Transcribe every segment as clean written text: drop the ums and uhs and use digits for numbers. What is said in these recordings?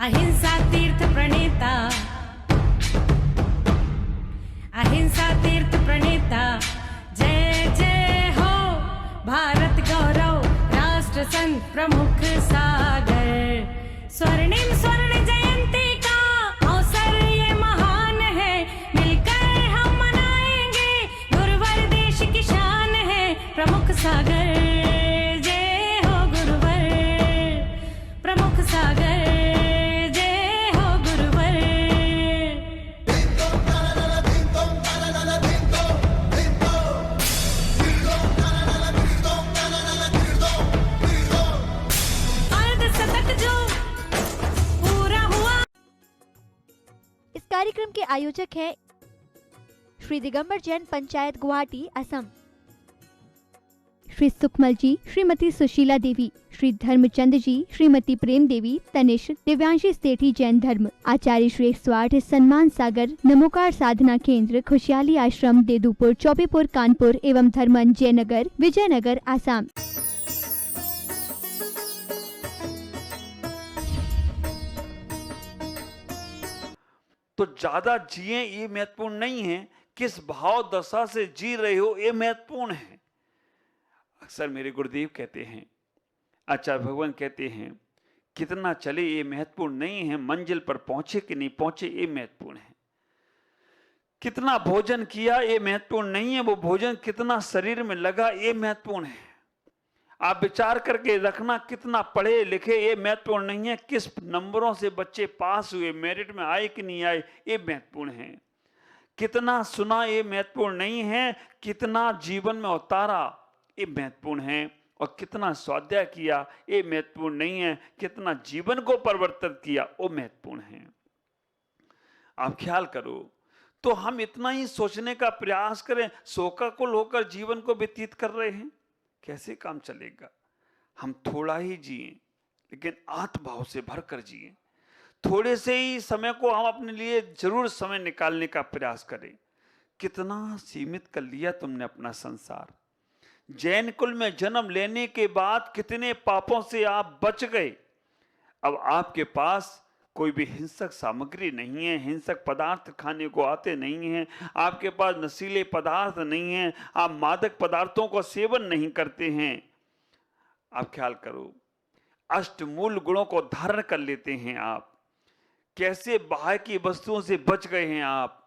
अहिंसा तीर्थ प्रणेता, अहिंसा तीर्थ प्रणेता, जय जय हो भारत गौरव, राष्ट्र संत प्रमुख सागर। स्वर्णिम स्वर्ण जयंती का अवसर ये महान है, मिलकर हम मनाएंगे, गुरुवर देश की शान है प्रमुख सागर। जय हो गुरुवर प्रमुख सागर, जय हो गुरुवर। अर्धशतक जो पूरा हुआ। इस कार्यक्रम के आयोजक है श्री दिगंबर जैन पंचायत गुवाहाटी असम, श्री सुखमल जी, श्रीमती सुशीला देवी, श्री धर्मचंद जी, श्रीमती प्रेम देवी, तनिष्क, दिव्यांशी सेठी जैन धर्म, आचार्य श्री 108 सम्मान सागर, नमोकार साधना केंद्र, खुशहाली आश्रम, देदूपुर, चौबीपुर, कानपुर एवं धर्मन जयनगर, विजयनगर, आसाम। तो ज्यादा जिए ये महत्वपूर्ण नहीं है, किस भाव दशा से जी रहे हो ये महत्वपूर्ण है। अक्सर मेरे गुरुदेव कहते हैं, आचार्य भगवान कहते हैं, कितना चले ये महत्वपूर्ण नहीं है, मंजिल पर पहुंचे कि नहीं पहुंचे ये महत्वपूर्ण है। कितना भोजन किया ये महत्वपूर्ण नहीं है, वो भोजन कितना शरीर में लगा ये महत्वपूर्ण है। आप विचार करके रखना, कितना पढ़े लिखे ये महत्वपूर्ण नहीं है, किस नंबरों से बच्चे पास हुए, मेरिट में आए कि नहीं आए ये महत्वपूर्ण है। कितना सुना ये महत्वपूर्ण नहीं है, कितना जीवन में उतारा ये महत्वपूर्ण है, और कितना स्वाध्याय किया ये महत्वपूर्ण नहीं है, कितना जीवन को परिवर्तित किया वो महत्वपूर्ण है। आप ख्याल करो, तो हम इतना ही सोचने का प्रयास करें, शोकाकुल होकर जीवन को व्यतीत कर रहे हैं, कैसे काम चलेगा। हम थोड़ा ही जिए लेकिन आत्मभाव से भरकर जिए, थोड़े से ही समय को हम अपने लिए जरूर समय निकालने का प्रयास करें। कितना सीमित कर लिया तुमने अपना संसार। जैन कुल में जन्म लेने के बाद कितने पापों से आप बच गए। अब आपके पास कोई भी हिंसक सामग्री नहीं है, हिंसक पदार्थ खाने को आते नहीं हैं, आपके पास नशीले पदार्थ नहीं हैं, आप मादक पदार्थों को सेवन नहीं करते हैं। आप ख्याल करो, अष्टमूल गुणों को धारण कर लेते हैं आप, कैसे बाहर की वस्तुओं से बच गए हैं आप,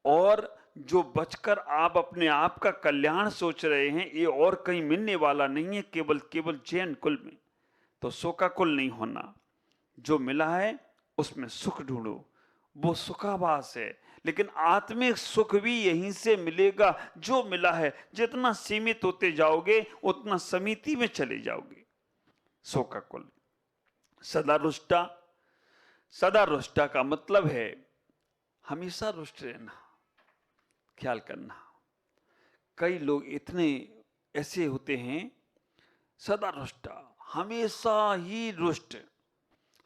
और जो बचकर आप अपने आप का कल्याण सोच रहे हैं ये और कहीं मिलने वाला नहीं है, केवल जैन कुल में। तो शोकाकुल नहीं होना, जो मिला है उसमें सुख ढूंढो, वो सुखाभास है, लेकिन आत्मिक सुख भी यहीं से मिलेगा जो मिला है। जितना सीमित होते जाओगे उतना समिति में चले जाओगे। शोकाकुल, सदा रुष्टा। सदा रुष्टा का मतलब है हमेशा रुष्ट रहना। ख्याल करना, कई लोग इतने ऐसे होते हैं सदा रुष्टा, हमेशा ही रुष्ट,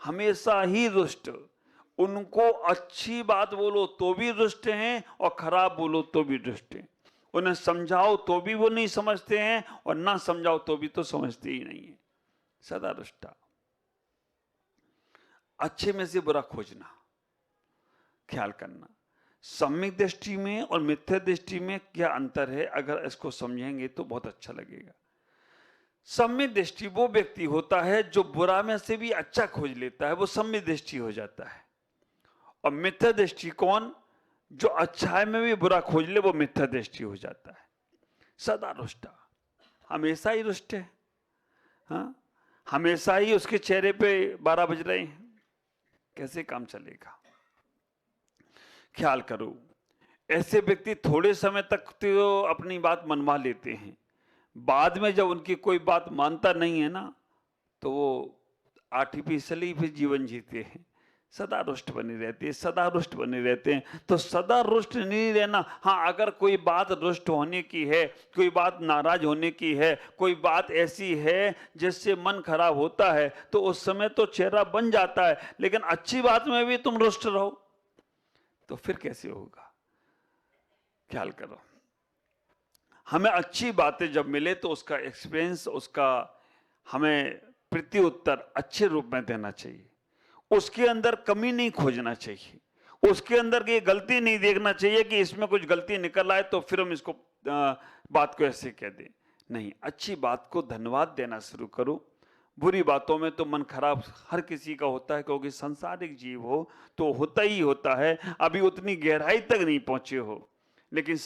हमेशा ही रुष्ट। उनको अच्छी बात बोलो तो भी रुष्ट हैं और खराब बोलो तो भी रुष्ट हैं। उन्हें समझाओ तो भी वो नहीं समझते हैं और ना समझाओ तो भी तो समझते ही नहीं है। सदा रुष्टा, अच्छे में से बुरा खोजना। ख्याल करना, सम्यक दृष्टि में और मिथ्या दृष्टि में क्या अंतर है, अगर इसको समझेंगे तो बहुत अच्छा लगेगा। सम्यक दृष्टि वो व्यक्ति होता है जो बुरा में से भी अच्छा खोज लेता है, वो सम्यक दृष्टि हो जाता है। और मिथ्या दृष्टि कौन, जो अच्छाई में भी बुरा खोज ले, वो मिथ्या दृष्टि हो जाता है। सदा रुष्टा, हमेशा ही रुष्ट है। हाँ, हमेशा ही उसके चेहरे पे 12 बज रहे हैं, कैसे काम चलेगा। ख्याल करो, ऐसे व्यक्ति थोड़े समय तक तो अपनी बात मनवा लेते हैं, बाद में जब उनकी कोई बात मानता नहीं है ना, तो वो आर्टिफिशियली फिर जीवन जीते हैं। सदा रुष्ट बने रहते हैं, सदा रुष्ट बने रहते हैं। तो सदा रुष्ट नहीं रहना। हाँ, अगर कोई बात रुष्ट होने की है, कोई बात नाराज होने की है, कोई बात ऐसी है जिससे मन खराब होता है, तो उस समय तो चेहरा बन जाता है। लेकिन अच्छी बात में भी तुम रुष्ट रहो तो फिर कैसे होगा। ख्याल करो, हमें अच्छी बातें जब मिले तो उसका एक्सपीरियंस, उसका हमें प्रत्युत्तर अच्छे रूप में देना चाहिए। उसके अंदर कमी नहीं खोजना चाहिए, उसके अंदर की गलती नहीं देखना चाहिए कि इसमें कुछ गलती निकल आए तो फिर हम इसको बात को ऐसे कह दें। नहीं, अच्छी बात को धन्यवाद देना शुरू करो। बुरी बातों में तो मन खराब हर किसी का होता है, क्योंकि संसारिक जीव हो तो होता ही होता है। अभी उतनी गहराई तक नहीं पहुंचे हो, लेकिन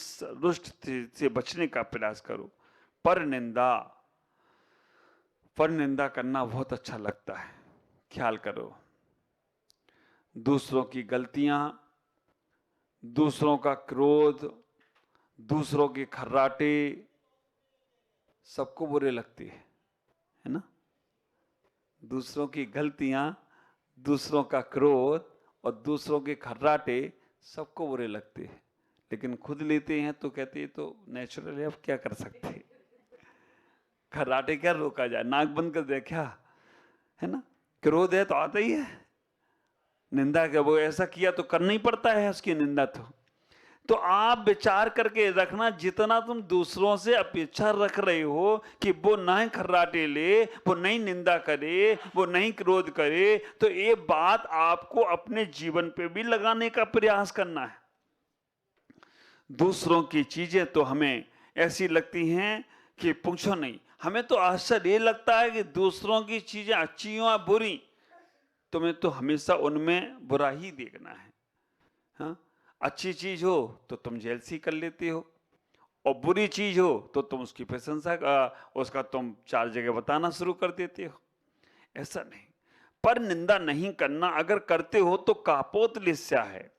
रुष्ट से बचने का प्रयास करो। पर निंदा करना बहुत अच्छा लगता है। ख्याल करो, दूसरों की गलतियां, दूसरों का क्रोध, दूसरों के खर्राटे सबको बुरे लगते हैं, है ना? दूसरों की गलतियां, दूसरों का क्रोध और दूसरों के खर्राटे सबको बुरे लगते हैं, लेकिन खुद लेते हैं तो कहते हैं तो नेचुरल है, अब क्या कर सकते हैं। खर्राटे क्या रोका जाए, नाक बंद कर दे क्या, है ना? क्रोध है तो आता ही है, निंदा क्या, वो ऐसा किया तो करना ही पड़ता है उसकी निंदा। तो आप विचार करके रखना, जितना तुम दूसरों से अपेक्षा रख रहे हो कि वो नहीं खर्राटे ले, वो नहीं निंदा करे, वो नहीं क्रोध करे, तो ये बात आपको अपने जीवन पे भी लगाने का प्रयास करना है। दूसरों की चीजें तो हमें ऐसी लगती हैं कि पूछो नहीं। हमें तो आश्चर्य ये लगता है कि दूसरों की चीजें अच्छी हो या बुरी, तुम्हें तो हमेशा उनमें बुरा ही देखना है। हाँ, अच्छी चीज हो तो तुम जेलसी कर लेते हो, और बुरी चीज हो तो तुम उसकी प्रशंसा उसका तुम 4 जगह बताना शुरू कर देते हो। ऐसा नहीं, पर निंदा नहीं करना। अगर करते हो तो कापोत लिस्या है।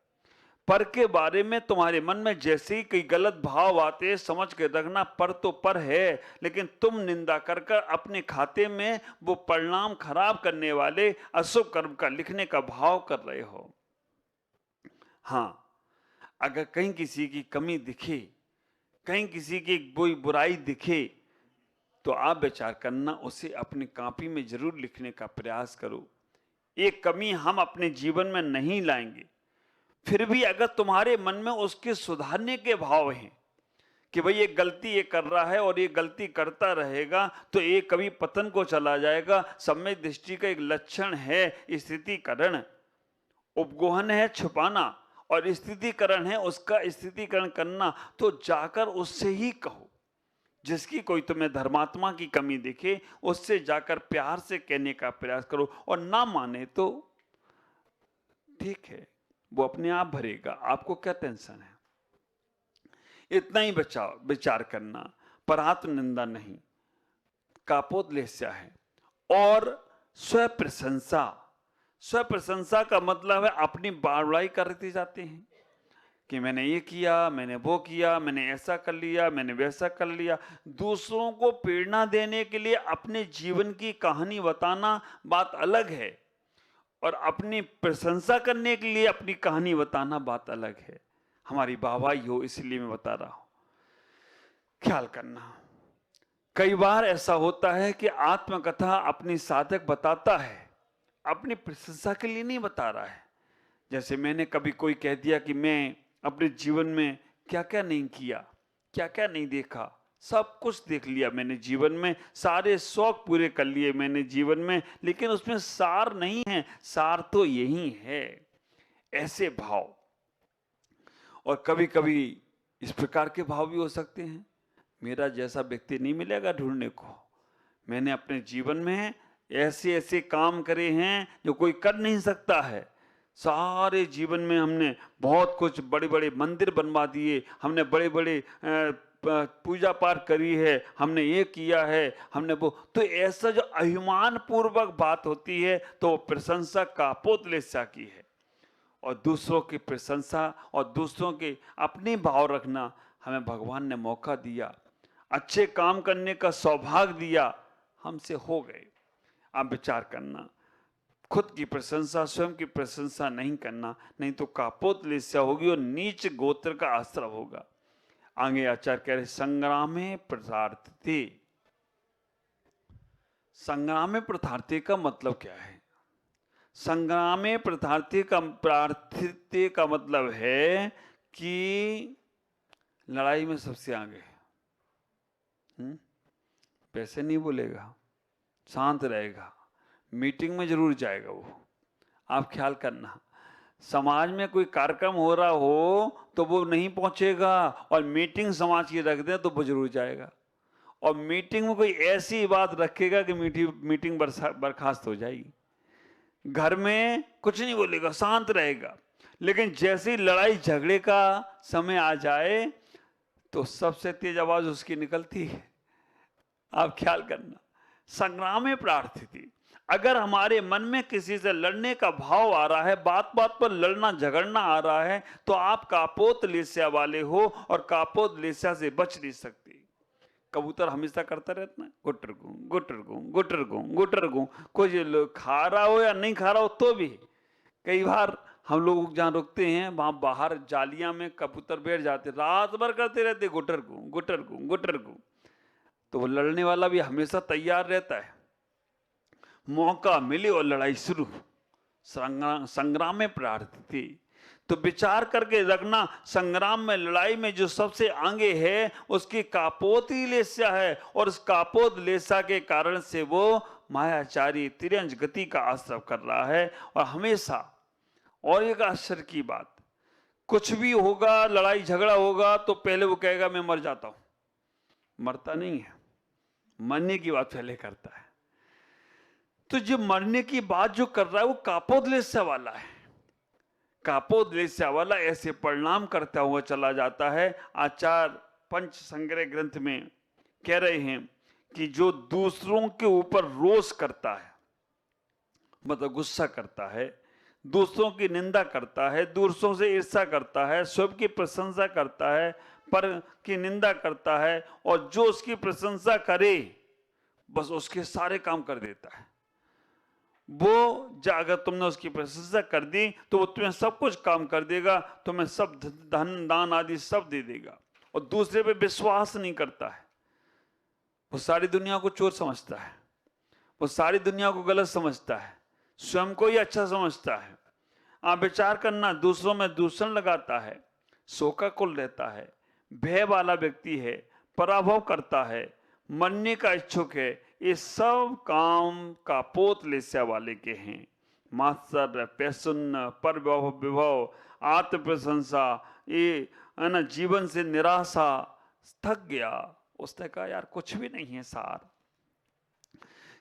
पर के बारे में तुम्हारे मन में जैसे ही कई गलत भाव आते, समझ के रखना, पर तो पर है, लेकिन तुम निंदा कर कर अपने खाते में वो परिणाम खराब करने वाले अशुभ कर्म का लिखने का भाव कर रहे हो। हाँ, अगर कहीं किसी की कमी दिखे, कहीं किसी की कोई बुराई दिखे, तो आप विचार करना, उसे अपनी कॉपी में जरूर लिखने का प्रयास करो। एक कमी हम अपने जीवन में नहीं लाएंगे, फिर भी अगर तुम्हारे मन में उसके सुधारने के भाव हैं कि भाई ये गलती ये कर रहा है और ये गलती करता रहेगा तो ये कभी पतन को चला जाएगा, सम्यक दृष्टि का एक लक्षण है स्थितिकरण। उपगोहन है छुपाना, और स्थितिकरण है उसका स्थितिकरण करना। तो जाकर उससे ही कहो, जिसकी कोई तुम्हें धर्मात्मा की कमी दिखे, उससे जाकर प्यार से कहने का प्रयास करो। और ना माने तो ठीक है, वो अपने आप भरेगा, आपको क्या टेंशन है। इतना ही बचाओ, विचार करना, पर आत्मनिंदा नहीं, कापोत लेस्या है। और स्वप्रशंसा, स्वप्रशंसा का मतलब है अपनी बड़ाई करते जाते हैं कि मैंने ये किया, मैंने वो किया, मैंने ऐसा कर लिया, मैंने वैसा कर लिया। दूसरों को प्रेरणा देने के लिए अपने जीवन की कहानी बताना बात अलग है, और अपनी प्रशंसा करने के लिए अपनी कहानी बताना बात अलग है। हमारी वाहवाही हो इसलिए मैं बता रहा हूं। ख्याल करना, कई बार ऐसा होता है कि आत्मकथा अपनी साधक बताता है, अपनी प्रशंसा के लिए नहीं बता रहा है। जैसे मैंने कभी कोई कह दिया कि मैं अपने जीवन में क्या क्या नहीं किया, क्या क्या नहीं देखा, सब कुछ देख लिया मैंने जीवन में, सारे शौक पूरे कर लिए मैंने जीवन में, लेकिन उसमें सार नहीं है, सार तो यही है। ऐसे भाव, और कभी कभी इस प्रकार के भाव भी हो सकते हैं, मेरा जैसा व्यक्ति नहीं मिलेगा ढूंढने को। मैंने अपने जीवन में ऐसे ऐसे काम करे हैं जो कोई कर नहीं सकता है। सारे जीवन में हमने बहुत कुछ, बड़े बड़े मंदिर बनवा दिए, हमने बड़े बड़े पूजा पाठ करी है, हमने ये किया है, हमने वो। तो ऐसा जो अभिमान पूर्वक बात होती है तो वो प्रशंसा कापोत लेस्या की है। और दूसरों की प्रशंसा और दूसरों के अपने भाव रखना हमें भगवान ने मौका दिया, अच्छे काम करने का सौभाग्य दिया, हमसे हो गए। आप विचार करना, खुद की प्रशंसा, स्वयं की प्रशंसा नहीं करना, नहीं तो कापोत लेस्या होगी और नीच गोत्र का आश्रय होगा। आगे आचार्य कह रहे, संग्रामे प्रथार्थे। संग्रामे प्रथार्थे का मतलब क्या है? संग्रामे प्रथार्थे का मतलब है कि लड़ाई में सबसे आगे। वैसे नहीं बोलेगा, शांत रहेगा, मीटिंग में जरूर जाएगा वो, आप ख्याल करना, समाज में कोई कार्यक्रम हो रहा हो तो वो नहीं पहुंचेगा, और मीटिंग समाज की रख दें तो वो जरूर जाएगा, और मीटिंग में कोई ऐसी बात रखेगा कि मीटिंग बर्खास्त हो जाएगी। घर में कुछ नहीं बोलेगा, शांत रहेगा, लेकिन जैसे ही लड़ाई झगड़े का समय आ जाए तो सबसे तेज आवाज उसकी निकलती है। आप ख्याल करना, संग्रामे प्रार्थिति। अगर हमारे मन में किसी से लड़ने का भाव आ रहा है, बात बात पर लड़ना झगड़ना आ रहा है, तो आप कापोत लेस्या वाले हो, और कापोत लेस्या से बच नहीं सकते। कबूतर हमेशा करता रहता है गुटर गूं गुटर गूं गुटर गूं गुटर गूं, कोई खा रहा हो या नहीं खा रहा हो तो भी। कई बार हम लोग जहाँ रुकते हैं वहां बाहर जालियां में कबूतर बैठ जाते, रात भर करते रहते गुटर गूं गुटर गूं गुटर गूं। तो वो लड़ने वाला भी हमेशा तैयार रहता है, मौका मिले और लड़ाई शुरू। संग्राम में प्रार्थिति, तो विचार करके रखना, संग्राम में लड़ाई में जो सबसे आगे है उसकी कापोत ही लेस्या है, और उस कापोत लेस्या के कारण से वो मायाचारी तिरंज गति का आश्रय कर रहा है। और हमेशा, और एक आश्चर्य की बात, कुछ भी होगा, लड़ाई झगड़ा होगा तो पहले वो कहेगा मैं मर जाता हूं। मरता नहीं है, मरने की बात पहले करता है। तो जो मरने की बात जो कर रहा है वो कापोत लेस्या वाला है। कापोत लेस्या वाला ऐसे परिणाम करता हुआ चला जाता है। आचार्य पंच संग्रह ग्रंथ में कह रहे हैं कि जो दूसरों के ऊपर रोष करता है, मतलब गुस्सा करता है, दूसरों की निंदा करता है, दूसरों से ईर्ष्या करता है, स्वयं की प्रशंसा करता है, पर की निंदा करता है, और जो उसकी प्रशंसा करे बस उसके सारे काम कर देता है। वो अगर तुमने उसकी प्रशंसा कर दी तो वो तुम्हें सब कुछ काम कर देगा, तुम्हें सब धन दान आदि सब दे देगा, और दूसरे पे विश्वास नहीं करता है। वो सारी दुनिया को चोर समझता है, वो सारी दुनिया को गलत समझता है, स्वयं को ही अच्छा समझता है। आप विचार करना, दूसरों में दूषण लगाता है, शोकाकुल रहता है, भय वाला व्यक्ति है, पराभव करता है, मरने का इच्छुक है, ये सब काम कापोत लेस्या वाले के हैं। मात्सर्य, पैसुन्न, पर विभव, आत्म प्रशंसा, ये है ना, जीवन से निराशा, थक गया। उसने कहा यार कुछ भी नहीं है सार।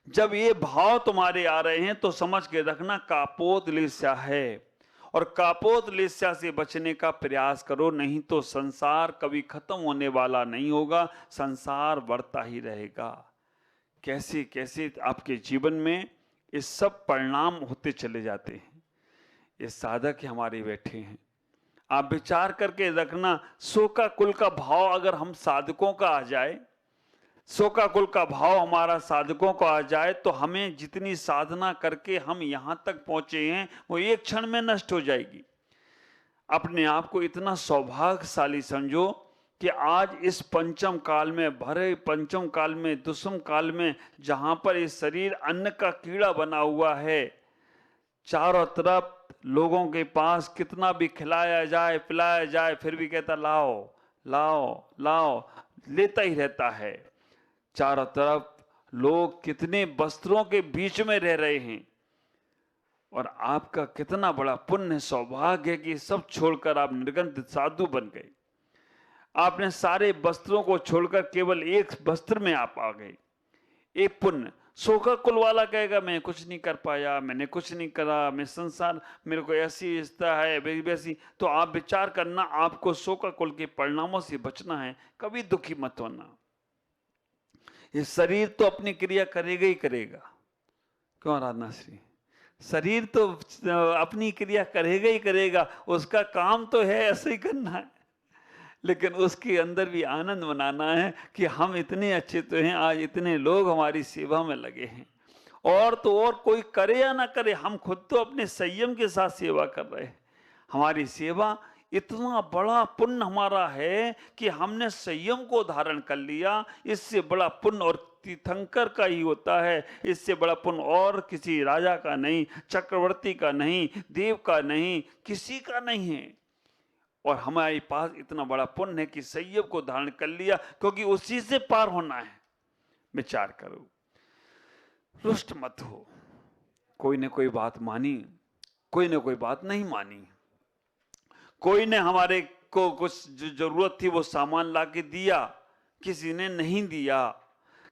जब ये भाव तुम्हारे आ रहे हैं तो समझ के रखना कापोत लेस्या है, और कापोत लेस्या से बचने का प्रयास करो, नहीं तो संसार कभी खत्म होने वाला नहीं होगा, संसार बढ़ता ही रहेगा। कैसे कैसे आपके जीवन में ये सब परिणाम होते चले जाते हैं। ये साधक हमारे बैठे हैं, आप विचार करके रखना, शोकाकुल का भाव अगर हम साधकों का आ जाए, शोकाकुल का भाव हमारा साधकों को आ जाए, तो हमें जितनी साधना करके हम यहां तक पहुंचे हैं वो एक क्षण में नष्ट हो जाएगी। अपने आप को इतना सौभाग्यशाली समझो कि आज इस पंचम काल में, भरे पंचम काल में, दुष्म काल में, जहां पर ये शरीर अन्न का कीड़ा बना हुआ है, चारों तरफ लोगों के पास कितना भी खिलाया जाए पिलाया जाए फिर भी कहता लाओ लाओ लाओ, लेता ही रहता है। चारों तरफ लोग कितने वस्त्रों के बीच में रह रहे हैं, और आपका कितना बड़ा पुण्य सौभाग्य है कि सब छोड़कर आप निर्गंध साधु बन गए। आपने सारे वस्त्रों को छोड़कर केवल एक वस्त्र में आप आ गए। एक पुण्य। शोकाकुल वाला कहेगा मैं कुछ नहीं कर पाया, मैंने कुछ नहीं करा, मैं संसार, मेरे को ऐसी इच्छा है वैसी। तो आप विचार करना, आपको शोकाकुल के परिणामों से बचना है, कभी दुखी मत होना। ये शरीर तो अपनी क्रिया करेगा ही करेगा। क्यों आराधना श्री? शरीर तो अपनी क्रिया करेगा ही करेगा, उसका काम तो है ऐसे ही करना है, लेकिन उसके अंदर भी आनंद मनाना है कि हम इतने अच्छे तो हैं, आज इतने लोग हमारी सेवा में लगे हैं। और तो और कोई करे या ना करे, हम खुद तो अपने संयम के साथ सेवा कर रहे हैं। हमारी सेवा इतना बड़ा पुण्य हमारा है कि हमने संयम को धारण कर लिया। इससे बड़ा पुण्य और तीर्थंकर का ही होता है, इससे बड़ा पुण्य और किसी राजा का नहीं, चक्रवर्ती का नहीं, देव का नहीं, किसी का नहीं है। और हमारे पास इतना बड़ा पुण्य है कि संयम को धारण कर लिया, क्योंकि उसी से पार होना है। विचार करो, रुष्ट मत हो। कोई ने कोई बात मानी कोई ना कोई बात नहीं मानी, कोई ने हमारे को कुछ जो जरूरत थी वो सामान ला के दिया, किसी ने नहीं दिया।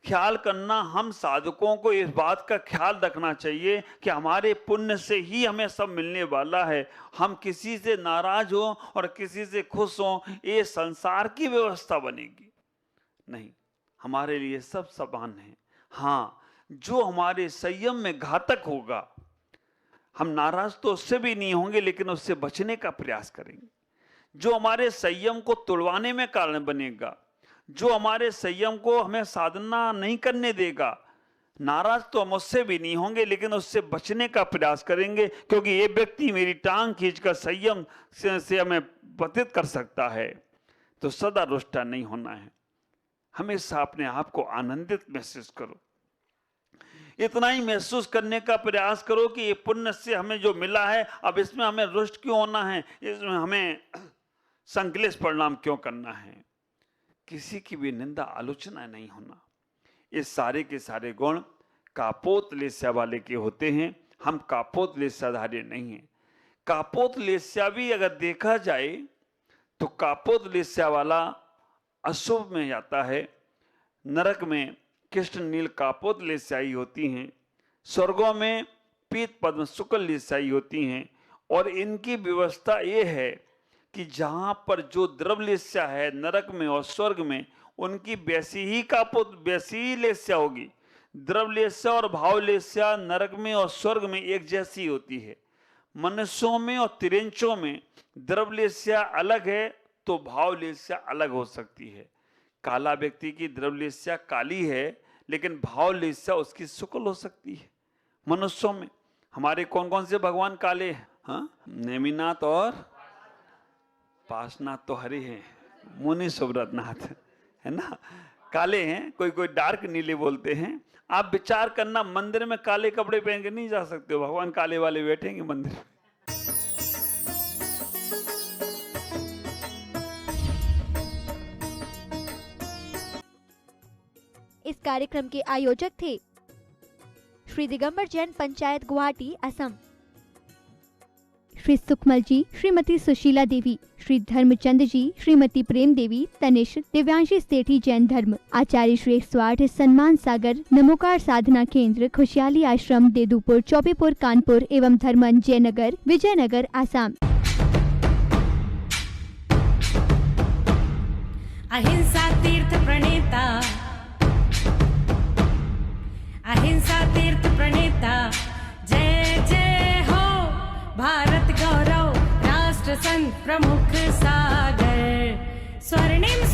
ख्याल करना, हम साधकों को इस बात का ख्याल रखना चाहिए कि हमारे पुण्य से ही हमें सब मिलने वाला है। हम किसी से नाराज हो और किसी से खुश हो, ये संसार की व्यवस्था बनेगी नहीं। हमारे लिए सब समान है। हाँ, जो हमारे संयम में घातक होगा, हम नाराज तो उससे भी नहीं होंगे, लेकिन उससे बचने का प्रयास करेंगे। जो हमारे संयम को तोड़वाने में कारण बनेगा, जो हमारे संयम को हमें साधना नहीं करने देगा, नाराज तो हम उससे भी नहीं होंगे, लेकिन उससे बचने का प्रयास करेंगे, क्योंकि ये व्यक्ति मेरी टांग खींचकर संयम से हमें पतित कर सकता है। तो सदा रुष्टा नहीं होना है, हमेशा अपने आप को आनंदित महसूस करो। इतना ही महसूस करने का प्रयास करो कि ये पुण्य से हमें जो मिला है, अब इसमें हमें रुष्ट क्यों होना है, इसमें हमें संक्लेश परिणाम क्यों करना है। किसी की भी निंदा आलोचना नहीं होना। ये सारे के सारे गुण कापोतलेस्या वाले के होते हैं। हम कापोतलेस्याधारी नहीं हैं। कापोतलेस्या भी अगर देखा जाए तो कापोतलेस्या वाला अशुभ में जाता है। नरक में कृष्ण नील कापोतलेस्याई होती हैं, स्वर्गों में पीत पद्म शुक्ल लेस्याई होती हैं। और इनकी व्यवस्था ये है कि जहां पर जो द्रवलेस्या है नरक में और स्वर्ग में, उनकी वैसी ही लेस्या होगी। द्रवलेस्या और भावलेस्या नरक में और स्वर्ग में एक जैसी होती है। मनुष्यों में और तिरंचों में द्रवलेस्या अलग है तो भावलेस्या अलग हो सकती है। काला व्यक्ति की द्रवलेस्या काली है, लेकिन भावलेस्या उसकी शुक्ल हो सकती है। मनुष्यों में हमारे कौन कौन से भगवान काले हैं? हाँ, नेमिनाथ और पाशनाथ तो हरे हैं, मुनि सुब्रतनाथ है ना, काले हैं। कोई कोई डार्क नीले बोलते हैं। आप विचार करना, मंदिर में काले कपड़े पहन के नहीं जा सकते हो, भगवान काले वाले बैठेंगे मंदिर में। इस कार्यक्रम के आयोजक थे श्री दिगंबर जैन पंचायत गुवाहाटी असम, श्री सुकमल जी, श्रीमती सुशीला देवी, श्री धर्मचंद जी, श्रीमती प्रेम देवी, तनिष्क, दिव्यांशी सेठी जैन धर्म, आचार्य श्री 108 सम्मान सागर नमोकार साधना केंद्र, खुशहाली आश्रम, देदूपुर, चौबेपुर, कानपुर एवं धर्मन जयनगर, विजयनगर, आसाम। अहिंसा तीर्थ प्रणेता, अहिंसा तीर्थ प्रणेता, जय जय हो भारत गौरव, राष्ट्र संत प्रमुख सागर, स्वर्णिम